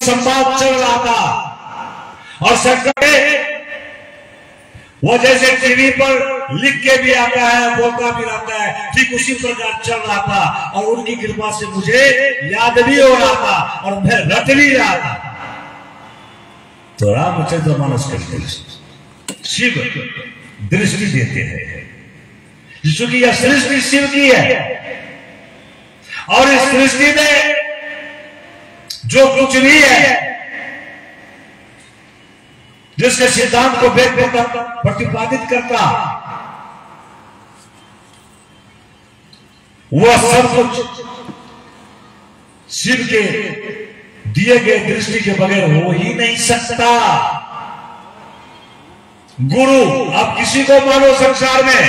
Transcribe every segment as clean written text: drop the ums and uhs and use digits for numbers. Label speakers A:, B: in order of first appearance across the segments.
A: संवाद चल रहा था और सरकार वो जैसे टीवी पर लिख के भी आता है, बोलता भी रहता है, ठीक उसी प्रकार चल रहा था और उनकी कृपा से मुझे याद भी हो रहा था और मैं रट भी रहा था। तो रामचरितमानस के शिव दृष्टि देते हैं, क्योंकि यह सृष्टि शिव की है और इस सृष्टि में जो कुछ भी है, जिसके सिद्धांत को वेद प्रतिपादित करता, वह सब कुछ शिव के दिए गए दृष्टि के बगैर हो ही नहीं सकता। गुरु, आप किसी को मानो संसार में,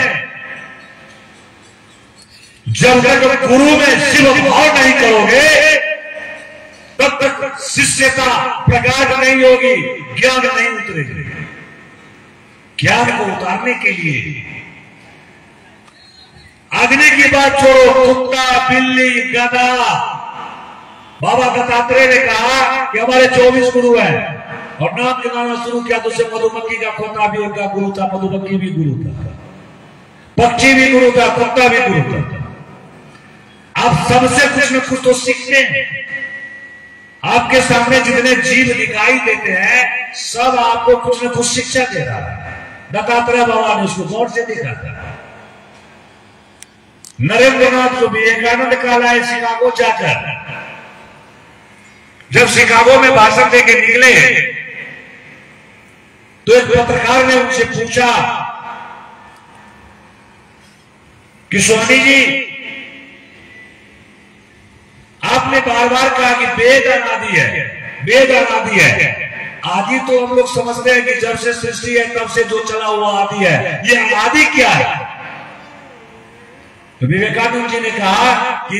A: जब तक गुरु में शिव भाव नहीं करोगे तब तक शिष्यता प्रकाश नहीं होगी, ज्ञान नहीं उतरेगी। ज्ञान को उतारने के लिए अग्नि की बात छोड़ो, कुत्ता, बिल्ली, गधा, बाबा दत्तात्रेय ने कहा कि हमारे 24 गुरु हैं और नाम गिनाना शुरू किया तो उसे मधुमक्खी का खोता भी उनका गुरु था, मधुमक्खी भी गुरु था, पक्षी भी गुरु था, कुत्ता भी गुरु था। आप सबसे कुछ न कुछ तो सीखते हैं। आपके सामने जितने जीव दिखाई देते हैं सब आपको कुछ न कुछ शिक्षा दे रहा है। दत्तात्रेय बाबा ने उसको गौर से देखा था। नरेंद्रनाथ को विवेकानंद कहला है शिकागो जाकर, जब शिकागो में भाषण देके निकले तो एक पत्रकार ने उनसे पूछा कि स्वामी जी, आपने बार बार कहा कि वेद अनादि है, वेद अनादि है। आदि तो हम लोग समझते हैं कि जब से सृष्टि है तब से जो चला हुआ आदि है, ये अनादि क्या है? तो विवेकानंद जी ने कहा कि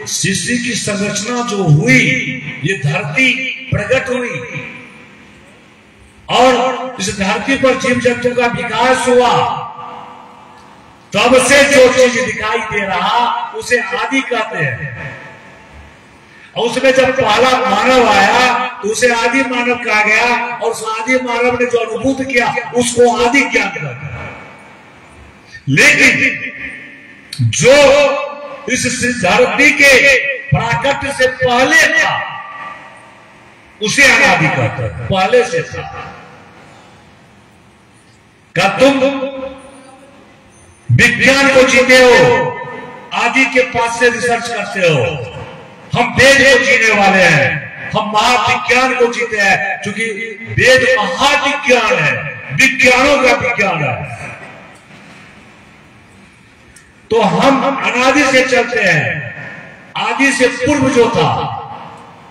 A: सृष्टि की संरचना जो हुई, ये धरती प्रकट हुई और इस धरती पर जीव जंतु का विकास हुआ, तब से जो चीज दिखाई दे रहा उसे आदि कहते हैं। और उसमें जब पहला मानव आया तो उसे आदि मानव कहा गया और उस आदि मानव ने जो अनुभूत किया उसको आदि ज्ञान कहा गया। लेकिन जो इस धरती के प्राकट्य से पहले था उसे अनादि कहते हैं, पहले से था। क्या तुम विज्ञान को जीते हो, आदि के पास से रिसर्च करते हो? हम वेद को जीने वाले हैं, हम महाविज्ञान को जीते हैं, क्योंकि वेद महाविज्ञान है, विज्ञानों का विज्ञान है। तो हम अनादि से चलते हैं, आदि से पूर्व जो था,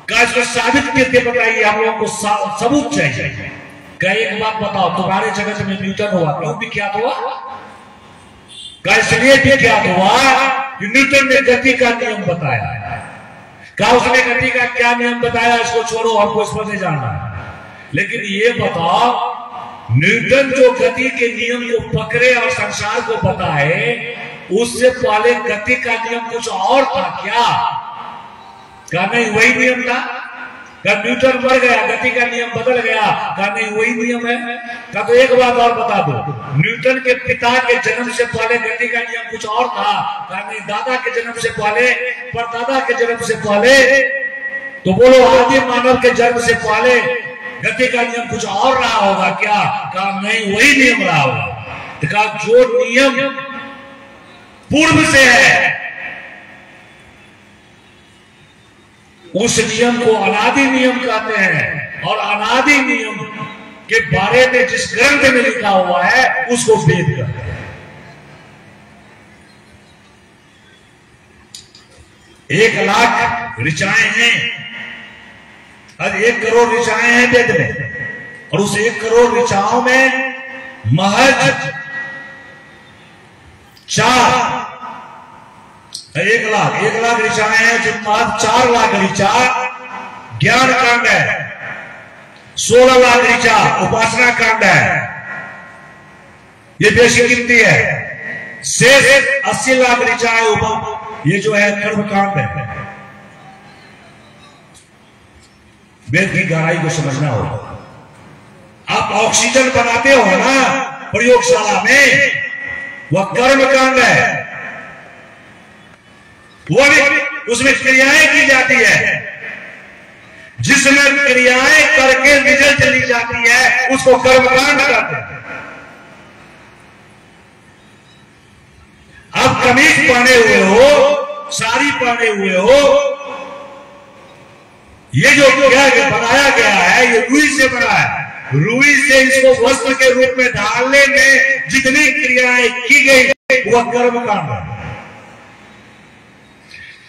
A: क्या इसको साबित करके बताइए, हम लोगों को सबूत चाहिए। क्या एक बात बताओ, तुम्हारे जगत में न्यूटन हुआ, क्यों विख्यात हुआ? क्या इसलिए विख्यात हुआ कि न्यूटन ने गति का नियम बताया। क्या उसने गति का क्या नियम बताया, इसको छोड़ो, हमको इस पर नहीं जानना है। लेकिन ये बताओ, न्यूटन जो गति के नियम को पकड़े और संसार को बताए, उससे पहले गति का नियम कुछ और था क्या? क्या नहीं वही नियम था? क्या न्यूटन मर गया, गति का नियम बदल गया? क्या नहीं वही नियम है? क्या तो एक बात और बता दो, न्यूटन के पिता के जन्म से पहले गति का नियम कुछ और था? क्या नहीं दादा के जन्म से पहले, परदादा के जन्म से पहले? तो बोलो, आदि मानव के जन्म से पहले गति का नियम कुछ और रहा होगा क्या? क्या नहीं वही नियम रहा होगा? तो क्या जो नियम पूर्व से है उस नियम को अनादि नियम कहते हैं, और अनादि नियम के बारे में जिस ग्रंथ में लिखा हुआ है उसको वेद कहते हैं। 1 लाख ऋचाएं हैं, 1 करोड़ ऋचाएं हैं वेद में, और उस 1 करोड़ ऋचाओं में महज 1 लाख ऋचाएं हैं, जो 4 लाख ऋचा ज्ञान कांड है, 16 लाख ऋचा उपासना कांड है, ये बेशी गिनती है। शेष 80 लाख ऋचा ये जो है कर्म कांड है। वेद की गहराई को समझना होगा। आप ऑक्सीजन बनाते हो ना प्रयोगशाला में, वह कर्म कांड है, वो भी उसमें क्रियाएं की जाती है। जिसमें क्रियाएं करके रिजल्ट ली जाती है उसको कर्मकांड कहते हैं। आप कमीज पहने हुए हो, साड़ी पहने हुए हो, ये जो बनाया गया है ये रुई से बना है। रुई से इसको वस्त्र के रूप में ढालने में जितनी क्रियाएं की गई वह कर्मकांड है।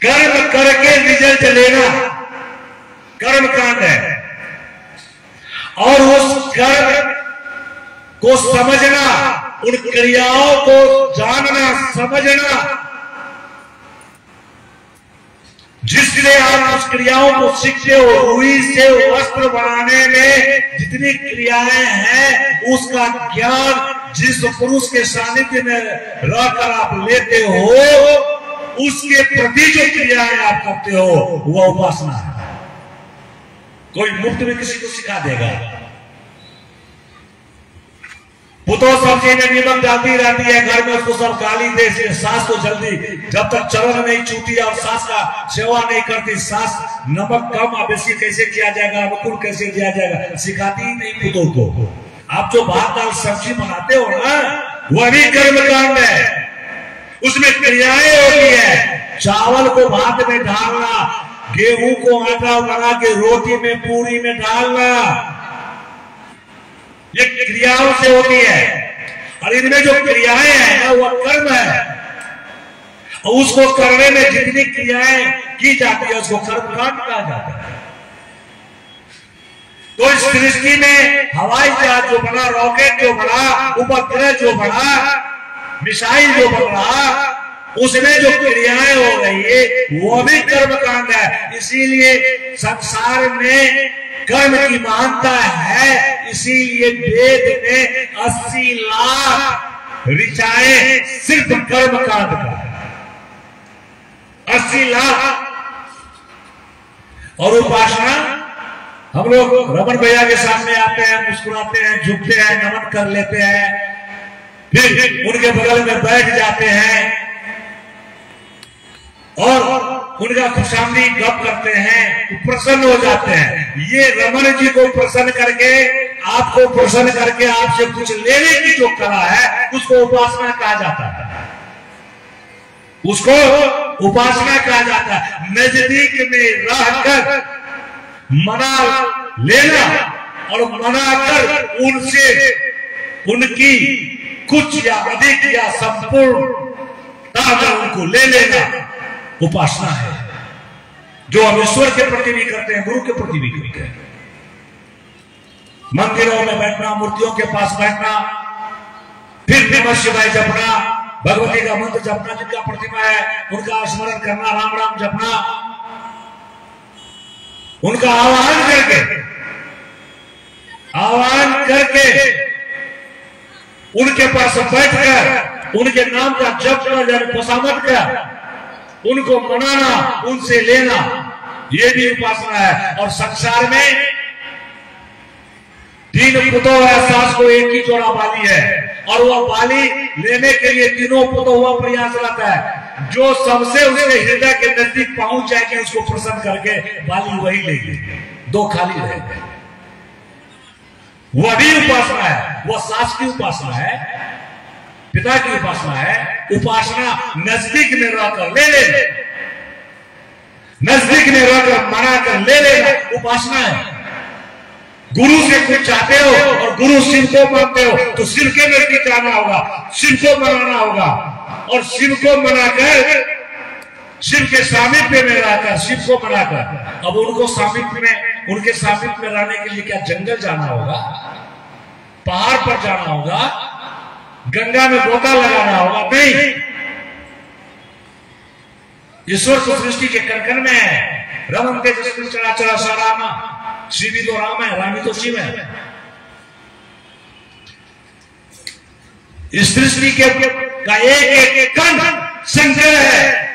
A: कर्म करके रिजल्ट लेना कर्मकांड है। और उस कर्म को समझना, उन क्रियाओं को जानना समझना, जिससे आप उस क्रियाओं को सीखते हो। रुई से वस्त्र बनाने में जितनी क्रियाएं हैं उसका ज्ञान जिस पुरुष के सानिध्य में रहकर आप लेते हो, उसके प्रति जो क्रियाएं आप करते हो वह उपासना है। कोई मुफ्त में किसी को सिखा देगा? पुतो सब्जी में नमक डालती रहती है, घर में उसको सब गाली दे। सास तो जल्दी जब तक चरण नहीं छूती और सास का सेवा नहीं करती, सास नमक कम बेसी कैसे किया जाएगा, अनुकूल कैसे किया जाएगा, सिखाती ही नहीं पुतों को। आप जो भात दाल सब्जी बनाते हो ना, वह भी कर्मकांड है, उसमें क्रियाएं होती है। चावल को भात में डालना, गेहूं को आटा बना के रोटी में पूरी में डालना, ये क्रियाओं से होती है। और इनमें जो क्रियाएं हैं ना वह कर्म है, और उसको करने में जितनी क्रियाएं की जाती है उसको कर्मकांड कहा जाता है। तो इस सृष्टि में हवाई जहाज जो बना, रॉकेट जो बना, उपग्रह जो बना, मिसाइल जो बन रहा, उसमें जो क्रियाएं हो रही है वो भी कर्मकांड है। इसीलिए संसार में कर्म की महानता है, इसीलिए वेद में 80 लाख ऋचाएं सिर्फ कर्मकांड का, 80 लाख। और उपासना, हम लोग रमन भैया के सामने आते हैं, मुस्कुराते हैं, झुकते हैं, नमन कर लेते हैं, फिर उनके बगल में बैठ जाते हैं और उनका खुशामदी गप करते हैं, प्रसन्न हो जाते हैं। ये रमन जी को प्रसन्न करके, आपको प्रसन्न करके आपसे कुछ लेने की जो कला है उसको उपासना कहा जाता है, उसको उपासना कहा जाता है। नजदीक में रहकर मना लेना और मनाकर उनसे उनकी कुछ या अधिक या संपूर्ण उनको ले लेना उपासना है, जो हम ईश्वर के प्रति भी करते हैं, गुरु के प्रति भी करते हैं। मंदिरों में बैठना, मूर्तियों के पास बैठना, फिर नमः शिवाय जपना, भगवती का मंत्र जपना, जिनका प्रतिमा है उनका स्मरण करना, राम राम जपना, उनका आह्वान करके उनके पास बैठकर उनके नाम का जप कर, खुशामद कर, उनको मनाना, उनसे लेना, ये भी उपासना है। और संसार में 3 पुतों है, सास को एक ही जोड़ा बाली है, और वह बाली लेने के लिए तीनों पुतों हुआ प्रयासरत है। जो सबसे उसके हृदय के नजदीक पहुंच जाएंगे उसको प्रसन्न करके बाली वही लेगी, 2 खाली रहेंगे। वह भी उपासना है, वह सास की उपासना है, पिता की उपासना है। उपासना नजदीक में रहकर ले लेना, नजदीक में रहकर मना कर ले लेना उपासना है। गुरु से कुछ चाहते हो और गुरु शिव को मानते हो तो शिव के नजदीक जाना होगा, शिव को मनाना होगा, और शिव को मनाकर शिव के सामिप्य में रहकर शिव को मनाकर, अब उनको सामिप्य में, उनके सामिप्य में रहने के लिए क्या जंगल जाना होगा, पहाड़ पर जाना होगा, गंगा में गोता लगाना होगा? नहीं, ईश्वर तो सृष्टि के कण में है। रमन तेजस्वी चराचर सा राम, शिव भी तो राम है, रामी तो शिव है। इस सृष्टि के का एक एक कण संग्रह है।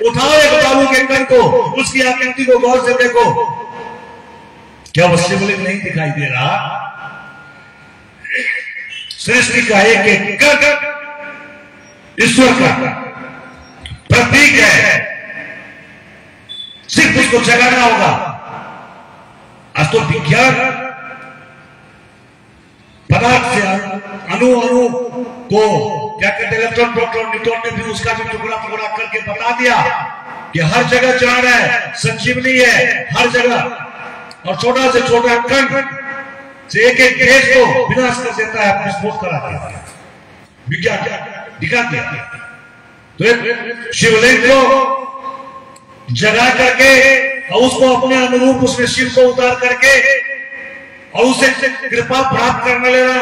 A: उठाओ एक बालू के कण को, उसकी आकृति को गौर से देखो, क्या वो शिवलिंग नहीं दिखाई दे रहा? सृष्टि का एक एक कण ईश्वर का प्रतीक है, सिर्फ उसको जगाना होगा। आज तो विज्ञान पदार्थ से अणु को क्या कहते हैं, इलेक्ट्रॉन प्रोटॉन न्यूट्रॉन ने भी उसका भी टुकड़ा टुकड़ा करके बता दिया कि हर जगह जान है, संजीवनी है हर जगह, और छोटा से छोटा कण से एक एक देश को विनाश कर देता है, विस्फोट करा देता है। विज्ञान दिखा दिया। तो एक शिवलिंग को जगा करके और उसको अपने अनुरूप उसमें शिव को उतार करके और उसे कृपा प्राप्त करने लेना,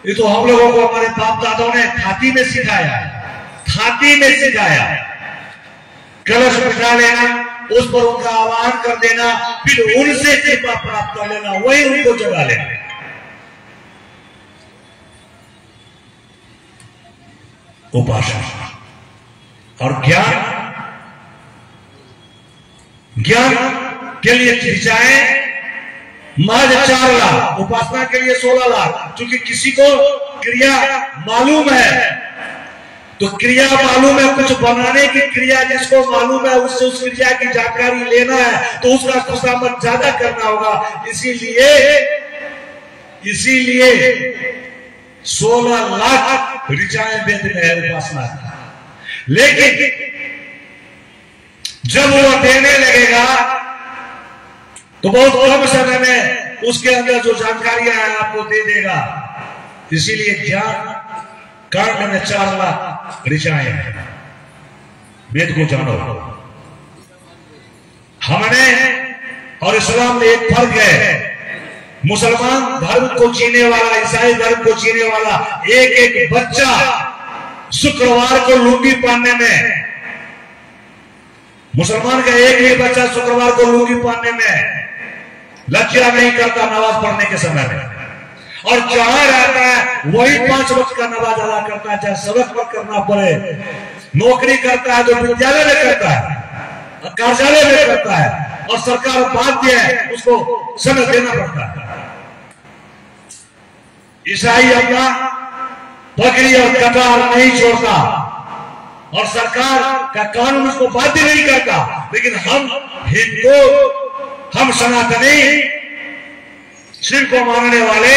A: ये तो हम लोगों को हमारे बाप दादाओं ने थाती में सिखाया है, थाती में सिखाया। कलश बिठा लेना, उस पर उनका आह्वान कर देना, फिर उनसे कृपा प्राप्त कर लेना, वही उनको जगा लेना। उपासना और ज्ञान के लिए ऋचाएं महज 4 लाख, उपासना के लिए 16 लाख। क्योंकि किसी को क्रिया मालूम है तो क्रिया मालूम है, कुछ बनाने की क्रिया जिसको मालूम है उससे उस क्रिया की जानकारी लेना है तो उसका खुशामद ज्यादा करना होगा। इसीलिए 16 लाख ऋचाएं वेद में है उपासना का। लेकिन जब वो देने लगेगा तो बहुत कम समय में उसके अंदर जो जानकारियां हैं आपको दे देगा। इसीलिए ज्ञान कारण में 4 लाख ऋचाएं हैं। वेद को जानो। हमने और इस्लाम में एक फर्क है। मुसलमान धर्म को जीने वाला, ईसाई धर्म को जीने वाला एक एक बच्चा शुक्रवार को लुंगी पहनने में, मुसलमान का एक ही बच्चा शुक्रवार को लुंगी पहनने में लज्जा नहीं करता नमाज पढ़ने के समय में, और जहां रहता है वही 5 वक्त का नमाज अदा करता है, चाहे सड़क पर करना पड़े। नौकरी करता है तो विद्यालय में करता है, कार्यालय में करता है, और सरकार बाध्य है उसको समय देना पड़ता है। ईसाई अपना पगड़ी और कतार नहीं छोड़ता और सरकार का कानून उसको बाध्य नहीं करता। लेकिन हम हिंदू, हम सनातनी, शिव को मानने वाले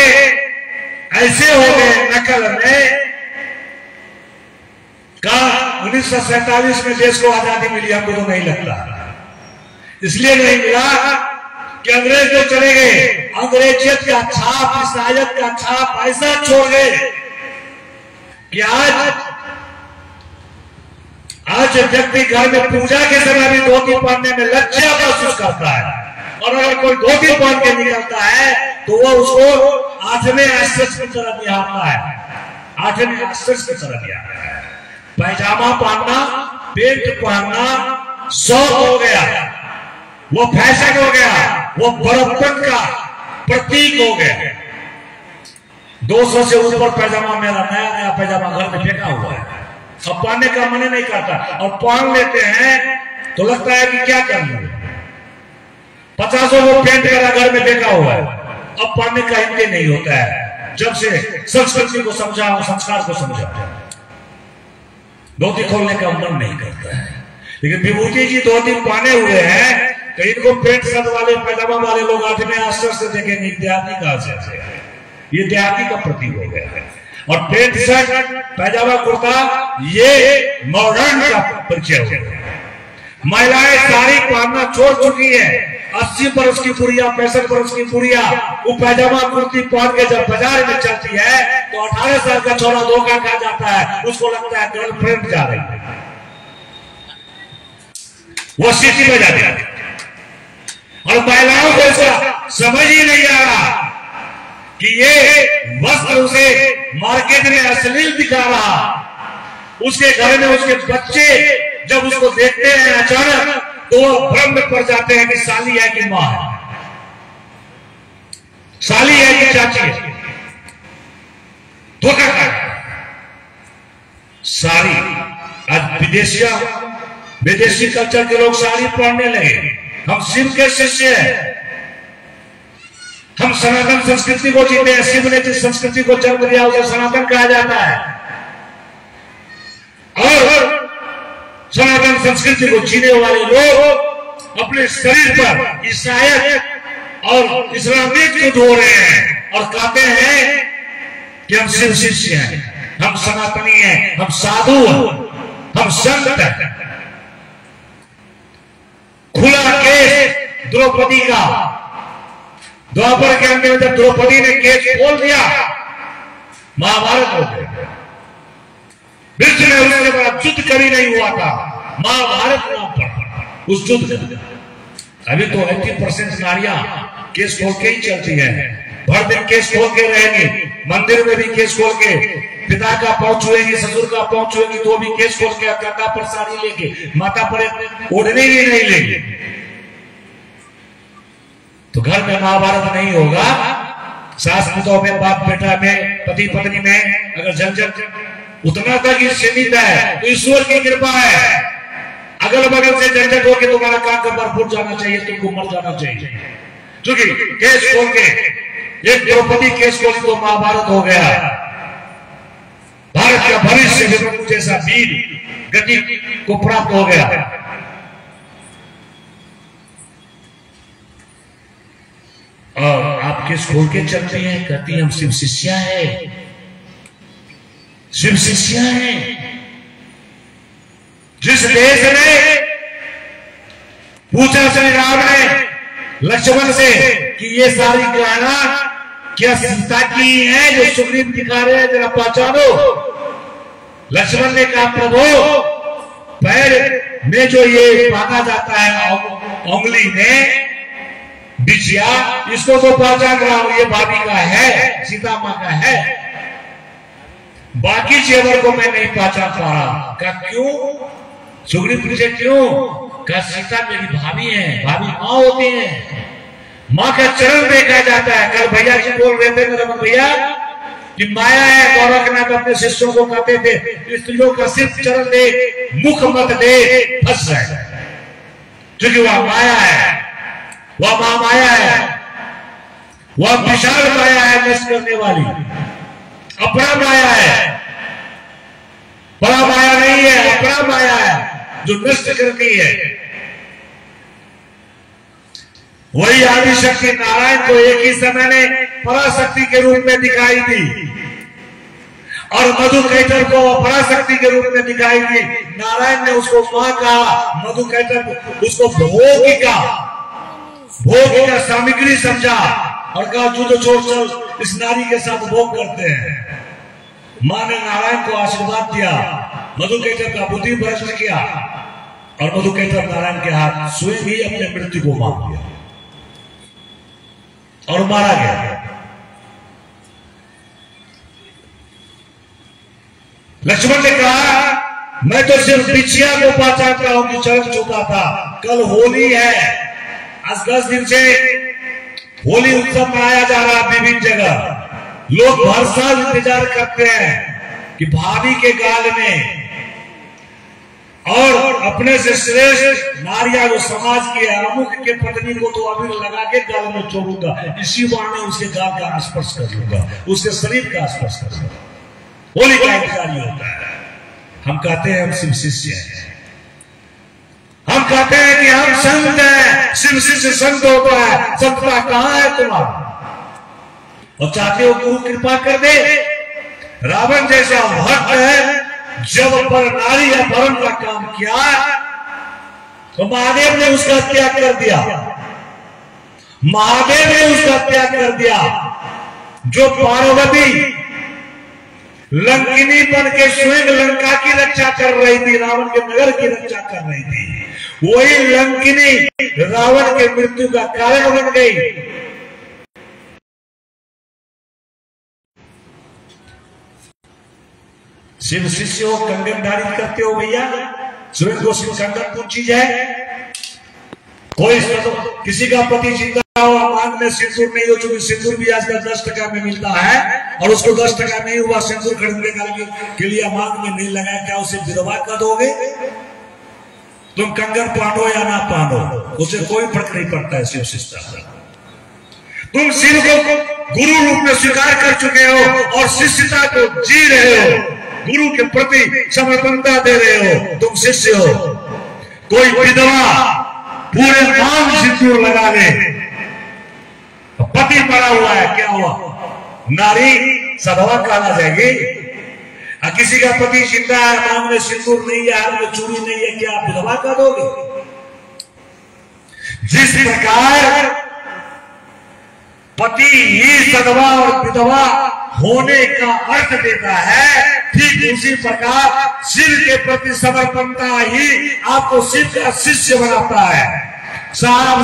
A: ऐसे हो गए नकल में का 1947 में देश को आजादी मिली, हमको तो नहीं लगता। इसलिए नहीं मिला कि अंग्रेज लोग चले गए, अंग्रेजियत का छाप, ईसाइयत का छाप ऐसा छोड़ गए कि आज व्यक्ति घर में पूजा के समय भी धोती पहनने में लज्जा महसूस करता है, और अगर कोई धोती पहन के निकलता है तो वो उसको 8वें आश्चर्य की तरह निहारता है, 8वें आश्चर्य की तरह निहारता है। पैजामा पहनना, पेंट पहनना शौक हो गया, वो फैशन हो गया, वो बड़प्पन का प्रतीक हो गया। 200 से ऊपर पैजामा, मेरा नया पैजामा घर में फेंका हुआ है, अब पहनने का मन नहीं करता, और पहन लेते हैं तो लगता है कि क्या करना। 50 को पेंट करा घर में फेंका हुआ है, अब पहनने का हिम्मत नहीं होता है। जब से संस्कृति को समझा, संस्कार को समझा, धोती खोलने का मन नहीं करता है। लेकिन विभूति जी धोती पहने हुए हैं तो इनको पेंट शर्ट वाले, पैजामा वाले लोग 8वें आश्चर्य से देखेंगे, देहाती का आश्चर्य है, ये देहाती का प्रतीक हो गया है। और पेंट शर्ट, पैजामा, कुर्ता ये मॉडर्न का परिचय हो गया। महिलाएं साड़ी पहनना छोड़ चुकी है। 80 बरस की बुढ़िया, 65 बरस की बुढ़िया वो पैजामा कुर्ती पहन के जब बाजार में चलती है तो 18 साल का छोरा धोखा खा जाता है, उसको लगता है गर्लफ्रेंड जा रही है, वो सिटी में जाती है। और महिलाओं को इसका समझ ही नहीं आ रहा कि ये वस्त्र उसे मार्केट में अश्लील दिखा रहा। उसके घर में उसके बच्चे जब उसको देखते हैं अचानक तो वो भ्रम में पड़ जाते हैं कि साली है कि मां है, साली है कि चाची है, धोखा खा। साड़ी आज विदेशी कल्चर के लोग साड़ी पहनने लगे। हम शिव के शिष्य हैं, हम सनातन संस्कृति को जीते हैं। शिव ने जिस संस्कृति को जन्म दिया उसे सनातन कहा जाता है। और सनातन संस्कृति को जीने वाले लोग अपने शरीर पर ईसाईयत और इस्लामिक युद्ध हो रहे हैं और कहते हैं कि हम शिव शिष्य हैं, हम सनातनी हैं, हम साधु हैं, हम संत हैं। खुला केस द्रौपदी का, द्वापर के अंत में जब द्रौपदी ने केस खोल दिया, महाभारत हो गया। विश्व में उससे बड़ा युद्ध कभी नहीं हुआ था, महाभारत नाम पर उस युद्ध का। अभी तो 80% नारियां केस खोल के ही चलती हैं, भर दिन केस खोल के रहेंगी, मंदिर में भी केस खोल के, पिता का पांव छुएंगी, ससुर का पांव छुएंगी तो भी केस खोल के, काका पर साड़ी लेके, माता पर ओढ़ने भी नहीं लेंगे। तो घर में महाभारत नहीं होगा। सास पुतों में, बाप बेटा में, पति पत्नी में अगर झंझट उतना तक ही सीमित है तो ईश्वर की कृपा है। अगल बगल से झंझट होके तुम्हारा काम का भरपूर जाना चाहिए, तुमको मर जाना चाहिए। क्योंकि केस खोल के, एक द्रौपदी केस खोली तो महाभारत हो गया। भारत का भविष्य विष्णु जैसा वीर गति को प्राप्त हो गया। और आप केस खोल के चलते हैं, कहती हैं हम शिव शिष्या है, शिव शिष्या है। जिस देश ने पूछा श्री राम ने लक्ष्मण से कि ये सारी गहना क्या सीता की है जो सुग्रीव दिखा रहे हैं, जरा पहचानो। लक्ष्मण ने कहा प्रभु, पैर में जो ये बांधा जाता है उंगली में बिछिया, इसको तो पहचान रहा हूं, ये भाभी का है, सीता मां का है। बाकी जेवर को मैं नहीं पहचान पा रहा। क्या क्यों? सुग्रीव पूछे क्यों? क्या सीता मेरी भाभी है, भाभी मां होती है, मां का चरण देखा जाता है। कल भैया जी बोल रहे थे मेरे भैया कि माया है, गोरखनाथ अपने शिष्यों को कहते थे स्त्रियों का सिर्फ चरण दे, मुख मत दे, फंस जाए। क्योंकि वह माया है, वह महामाया है, वह विशाल माया है, नष्ट करने वाली अपना माया है, बड़ा माया नहीं है, अपना माया है जो नष्ट करती है। वही आदिशक्ति नारायण को एक ही समय ने पराशक्ति के रूप में दिखाई दी और मधु कैटर को पराशक्ति के रूप में दिखाई दी। नारायण ने उसको मां कहा, मधु कैटर उसको भोगिका सामग्री समझा और कहा जुद छोड़ चल, इस नारी के साथ भोग करते हैं। मां ने नारायण को आशीर्वाद दिया, मधु कैटर का बुद्धि भ्रष्ट किया और मधु कैटर नारायण के हाथ स्वयं ही अपने मृत्यु को मार दिया और मारा गया। लक्ष्मण ने कहा मैं तो सिर्फ बिछिया को पहचानता हूं कि चरण छूता था। कल होली है, आज 10 दिन से होली उत्सव मनाया जा रहा है विभिन्न जगह। लोग हर साल इंतजार करते हैं कि भाभी के गाल में और अपने से श्रेष्ठ नारिया जो समाज की है, अमुक के पत्नी को तो अबीर लगा के गाल में छोड़ूंगा, इसी बहाने उसके गाल का स्पर्श कर लूंगा, उसके शरीर का स्पर्श कर लूंगा। होली का इंतजार होता है। हम कहते हैं हम शिव शिष्य हैं, हम कहते हैं कि हम संत हैं। शिव शिष्य संत होता है, संतता कहां है तुम्हारा? और चाहते हो गुरु कृपा कर दे। रावण जैसा भक्त है, जब पर नारी अपहरण का काम किया तो महादेव ने उसका त्याग कर दिया, महादेव ने उसका त्याग कर दिया। जो पार्वती लंकिनी बन के स्वयं लंका की रक्षा कर रही थी, रावण के नगर की रक्षा कर रही थी, वही लंकिनी रावण के मृत्यु का कारण बन गई। शिव शिष्य हो, कंगन धारित करते हो भैया, स्वयं को शिव कंगन कौन चीज है? कोई किसी का पति जिंदा हो, मांग में सिंदूर नहीं हो, चूंकि सिंदूर भी आजकल 10 टका में मिलता है और उसको 10 टका नहीं हुआ सिंदूर खरीदने के लिए मांग में नहीं लगाया, क्या उसे विधवा कर दोगे? तुम कंगन पहनो या ना पहनो, उसे कोई फर्क नहीं पड़ता है शिव शिष्टा। तुम शिव को गुरु रूप में स्वीकार कर चुके हो और शिष्यता को जी रहे हो, गुरु के प्रति समर्पणता दे रहे हो, तुम शिष्य हो। कोई विधवा पूरे नाम सिंदूर लगा ले, पति मरा हुआ है, क्या हुआ? नारी सधवा कहला जाएगी। किसी का पति जिंदा है, मांग में सिंदूर नहीं है, हाथ में चूड़ी नहीं है, क्या आप विधवा कह दोगे? जिस प्रकार पति ही सधवा और विधवा होने का अर्थ देता है, ठीक उसी प्रकार शिव के प्रति समर्पणता ही आपको शिव का शिष्य बनाता है। साहब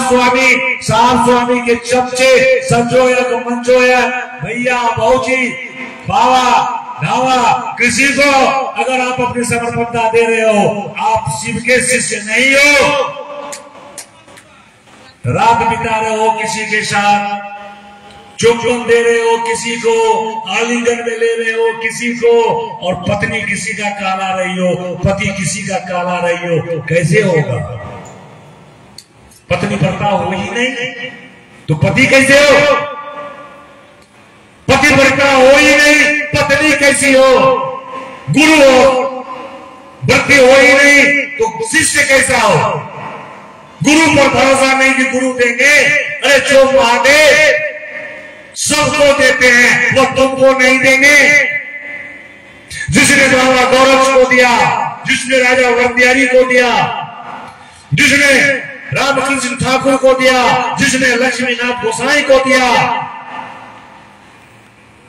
A: स्वामी के चमचे, संजोयक मंजोयक, भैया भाऊजी, बाबा ढावा, किसी को अगर आप अपनी समर्पणता दे रहे हो, आप शिव के शिष्य नहीं हो। रात बिता रहे हो किसी के साथ, चुंबन दे रहे हो किसी को, आलिंगन में ले रहे हो किसी को, और पत्नी किसी का काला रही हो, पति किसी का काला रही हो, कैसे होगा? पत्नी भरता हो ही नहीं तो पति कैसे हो? पति भरता हो ही नहीं, पत्नी कैसी हो? गुरु हो, भक्ति हो ही नहीं तो शिष्य कैसा हो? गुरु पर भरोसा नहीं कि गुरु देंगे, अरे जो महादेव सबको देते हैं वो तुमको नहीं देंगे। जिसने बाबा गौरक्ष को दिया, जिसने राजा वरदियारी को दिया, जिसने रामकृष्ण ठाकुर को दिया, जिसने लक्ष्मीनाथ गोसाई को दिया,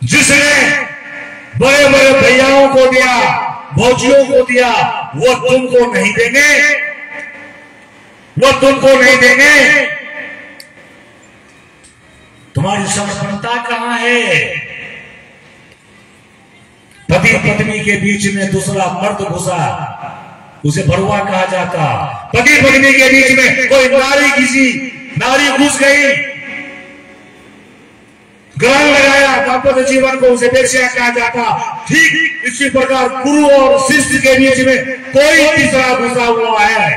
A: जिसने बड़े बड़े भैयाओं को दिया, भौजियों को दिया, वो तुमको नहीं देंगे, वो तुमको नहीं देंगे। तुम्हारी समर्पणता कहां है? पति पत्नी के बीच में दूसरा मर्द घुसा, उसे भरुआ कहा जाता। पति पत्नी के बीच में कोई नारी घुस गई, ग्रहण लगाया दाम्पत्य जीवन को, उसे वेश्या कहा जाता। ठीक इसी प्रकार गुरु और शिष्य के बीच में कोई तीसरा घुसा हुआ है।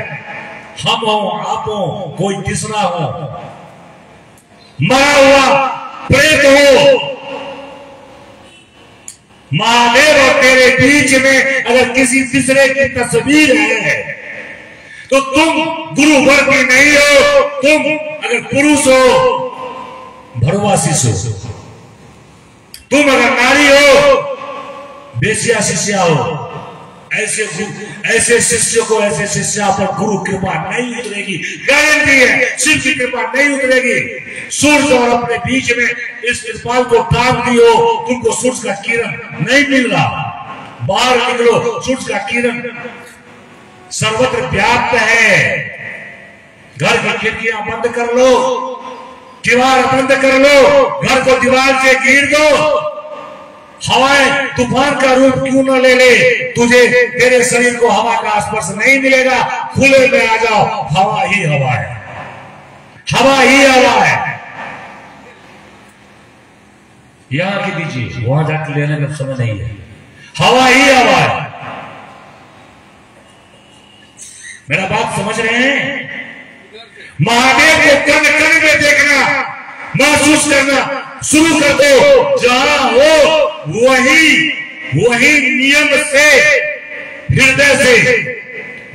A: हम हो, आप हो, कोई तीसरा हो, मरा हुआ प्रेत हो। महादेव और तेरे बीच में अगर किसी तीसरे की तस्वीर है तो तुम गुरु वर की नहीं हो। तुम अगर पुरुष हो, भरुआ शिष्य हो। तुम अगर नारी हो, बेसिया शिष्या हो। ऐसे शिष्य को, ऐसे शिष्या पर गुरु कृपा नहीं उतरेगी, गारंटी है। शिव की कृपा नहीं उतरेगी। सूर्य और अपने बीच में इस कृपाल को टांग दियो, तुमको सूर्य का किरण नहीं मिल रहा। बाहर निकलो, सूर्य का किरण सर्वत्र व्याप्त है। घर की खिड़कियां बंद कर लो, किवाड़ बंद कर लो, घर को दीवार से घेर दो। हवाएं तूफान का रूप क्यों न ले ले, तुझे तेरे शरीर को हवा का स्पर्श नहीं मिलेगा। खुले में आ जाओ, हवा ही हवा है, हवा ही हवा है। यहां के दीजिए, वहां जाकर लेने में समय नहीं है। हवा ही हवा है। मेरा बात समझ रहे हैं? महादेव को कण कण में देखना, महसूस करना शुरू कर दो। जहां हो वही नियम से, हृदय से,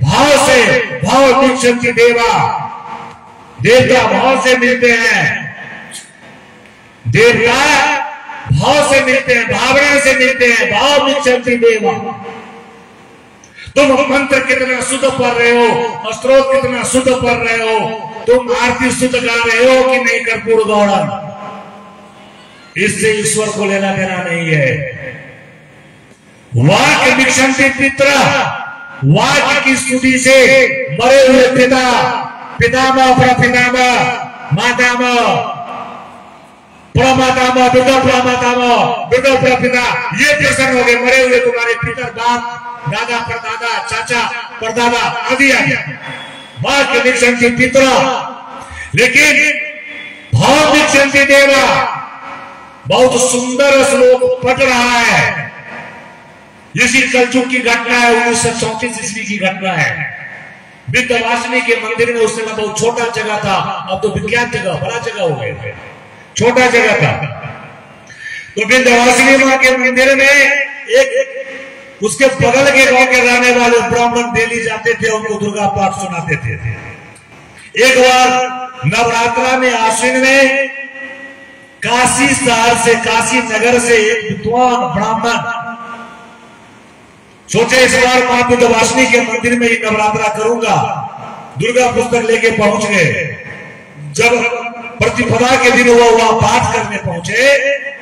A: भाव दीक्षंति देवा, देवता भाव से मिलते हैं। देवता भाव से मिलते हैं, भावना से मिलते हैं। भाव दीक्षंति देवा। तुम मंत्र कितना शुद्ध पढ़ रहे हो, स्त्रोत कितना शुद्ध पढ़ रहे हो, तुम आरती शुद्ध गा रहे हो कि नहीं कर्पूर गौरम, इससे ईश्वर को लेना देना नहीं है। वाक्य दीक्षंति पितरा, वाक्य की स्तुति से मरे हुए पिता, पितामह, प्रपितामह, मातामह, प्रमातामह, पिता प्रमातामह, पिता प्रपिता, ये प्रसन्न हो गए। मरे हुए तुम्हारे पिता, बाप, दादा, परदादा, चाचा, परदादा आदि आदि। वाक्य दीक्षंति पितरा, लेकिन भाव दीक्षंति देवा। बहुत सुंदर श्लोक पढ़ रहा है। इसी कलयुग की घटना है, 1934 ईस्वी की घटना है। विंध्यवासिनी के मंदिर में उस समय बहुत छोटा जगह था, अब तो विख्यात जगह, बड़ा जगह हो गए थे। छोटा जगह था। तो विंध्यवासिनी मां के मंदिर में एक उसके बगल के गांव के रहने वाले ब्राह्मण डेली जाते थे, उनको दुर्गा पाठ सुनाते थे। एक बार नवरात्रा में आश्विन में काशी शहर से, काशी नगर से एक विद्वान ब्राह्मण सोचे इस बार मां विंध्यवासिनी के मंदिर में ही नवरात्रा करूंगा, दुर्गा पुस्तक लेके पहुंच गए। जब प्रतिपदा के दिन वो वहां पाठ करने पहुंचे